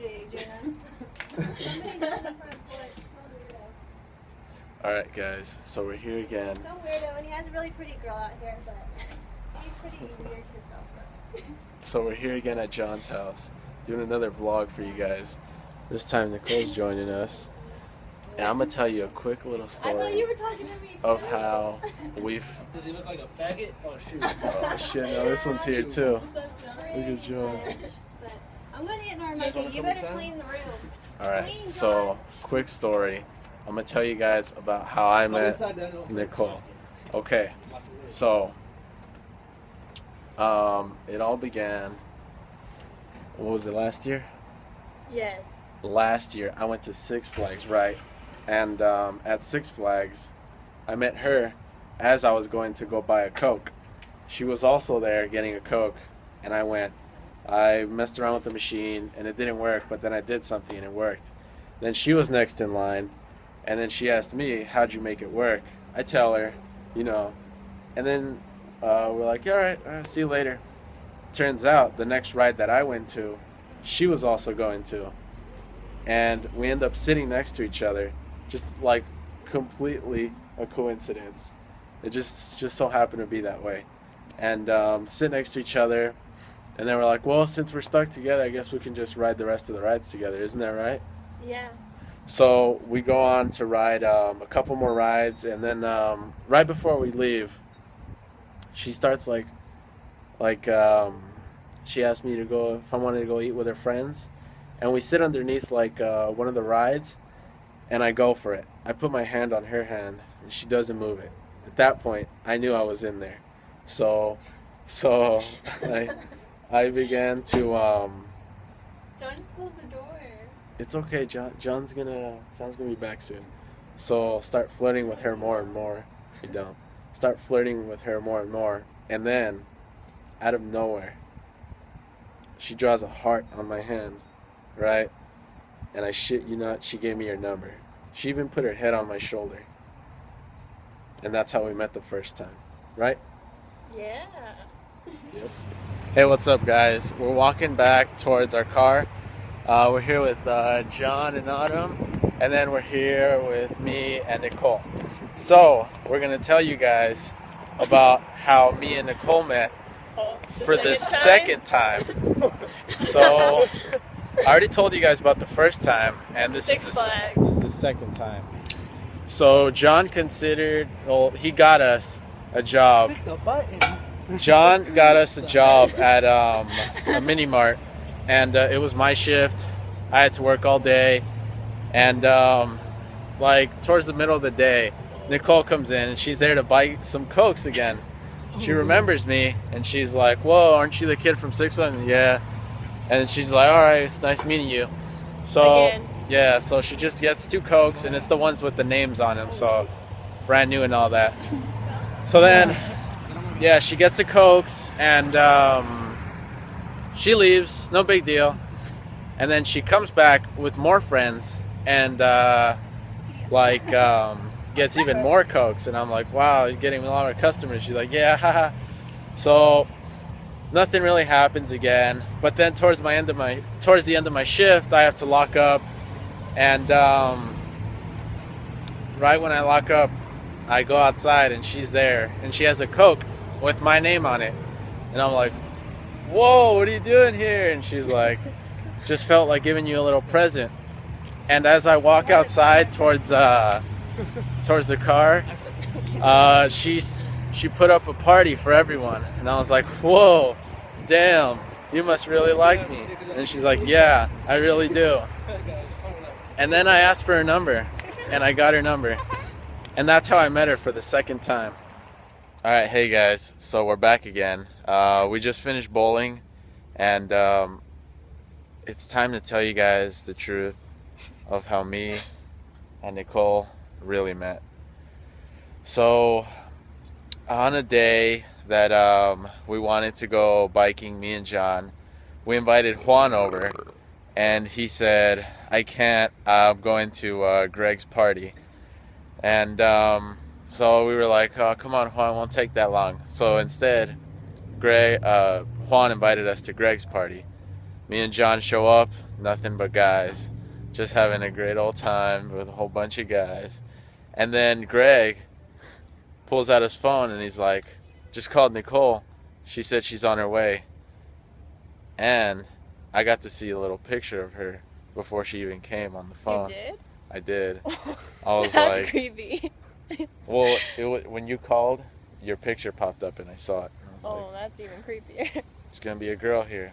today, Jenna. Alright guys, so we're here again. So weirdo, and he has a really pretty girl out here, but he's pretty weird himself though. So we're here again at John's house, doing another vlog for you guys. This time Nicole's joining us. And I'm going to tell you a quick little I story thought you were talking to me too. of how we've... Does he look like a faggot? Oh shoot. Oh shit, no, this one's here too. Look at John. But I'm going to get Norma. You better clean the room. Alright, so quick story. I'm going to tell you guys about how I met Nicole. Okay, so it all began, what was it, last year? Yes. Last year I went to Six Flags, right? And at Six Flags I met her as I was going to go buy a Coke. She was also there getting a Coke, and I messed around with the machine and it didn't work, but then I did something and it worked. Then she was next in line, and then she asked me, how'd you make it work? I tell her, and then we're like, all right, see you later. Turns out the next ride that I went to, she was also going to. And we end up sitting next to each other, just like completely a coincidence. It just so happened to be that way. And sit next to each other, and then we're like, well, since we're stuck together, I guess we can just ride the rest of the rides together. Isn't that right? Yeah. So we go on to ride a couple more rides, and then right before we leave, she starts she asked me to go if I wanted to go eat with her friends, and we sit underneath one of the rides, and I go for it. I put my hand on her hand, and she doesn't move it. At that point, I knew I was in there, so I began to. John just closed the door. It's okay, John's gonna be back soon. So start flirting with her more and more. You don't. Start flirting with her more and more, and then, out of nowhere, she draws a heart on my hand, right? And I shit you not, she gave me her number. She even put her head on my shoulder. And that's how we met the first time, right? Yeah. Yep. Hey, what's up, guys? We're walking back towards our car. We're here with John and Autumn, and then we're here with me and Nicole. So we're gonna tell you guys about how me and Nicole met for the second time. So I already told you guys about the first time, and this is the second time. So John he got us a job. John got us a job at a mini mart, and it was my shift. I had to work all day, and towards the middle of the day, Nicole comes in and she's there to buy some Cokes again. She remembers me, and she's like, whoa, aren't you the kid from Six Flags? Yeah. And she's like, all right, it's nice meeting you. So again. Yeah, so she just gets 2 Cokes, and it's the ones with the names on them, so brand new and all that. So then, yeah, she gets the Cokes, and she leaves, no big deal. And then she comes back with more friends, and gets even more Cokes, and I'm like, wow, you're getting a lot of customers. She's like, yeah, haha. So nothing really happens again. But then towards the end of my shift, I have to lock up, and right when I lock up, I go outside, and she's there, and she has a Coke with my name on it, and I'm like, whoa, what are you doing here? And she's like, just felt like giving you a little present. And as I walk outside towards the car, she put up a party for everyone, and I was like, whoa, damn, you must really like me. And she's like, yeah, I really do. And then I asked for her number, and I got her number, and that's how I met her for the second time. All right, hey guys, so we're back again. We just finished bowling, and it's time to tell you guys the truth of how me and Nicole really met. So on a day that we wanted to go biking, me and John, we invited Juan over, and he said, I can't, I'm going to Greg's party. And so we were like, oh, come on, Juan, it won't take that long. So instead, Juan invited us to Greg's party. Me and John show up, nothing but guys. Just having a great old time with a whole bunch of guys. And then Greg pulls out his phone and he's like, just called Nicole. She said she's on her way. And I got to see a little picture of her before she even came on the phone. You did? I did. I was That's like, creepy. well, when you called, your picture popped up and I saw it. And I was Oh, like, that's even creepier. there's going to be a girl here.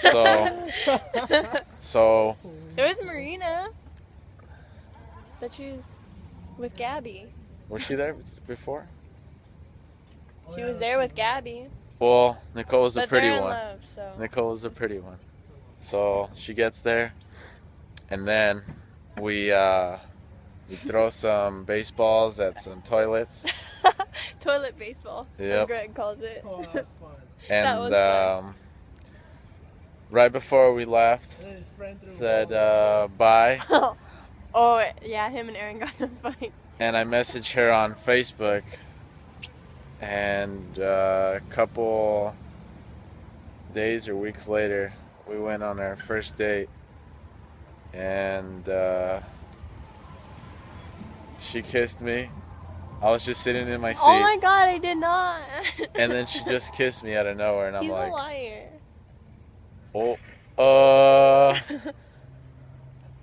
So There was Marina. But she was with Gabby. was she there before? She was there with Gabby. Well, Nicole was a But pretty they're in one. love, so. Nicole was a pretty one. So she gets there, and then we throw some baseballs at some toilets. Toilet baseball, Yep. as Greg calls it. Oh, that's fun. And That was fun. right before we left, And then his friend threw a said ball. bye, Oh, yeah, him and Aaron got in a fight. and I messaged her on Facebook, and a couple days or weeks later, we went on our first date, and she kissed me. I was just sitting in my seat, Oh my god, I did not. and then she just kissed me out of nowhere, and I'm He's like, a liar. oh,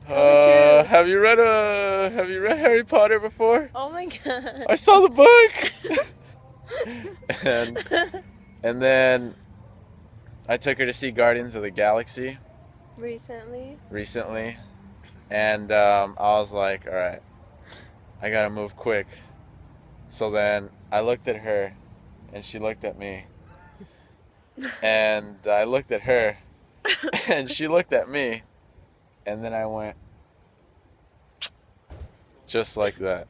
Tell the truth. have you read Harry Potter before? Oh my god. I saw the book. and then I took her to see Guardians of the Galaxy Recently. and I was like, all right, I gotta move quick. So then I looked at her, and she looked at me, and I looked at her, and she looked at me, and then I went just like that.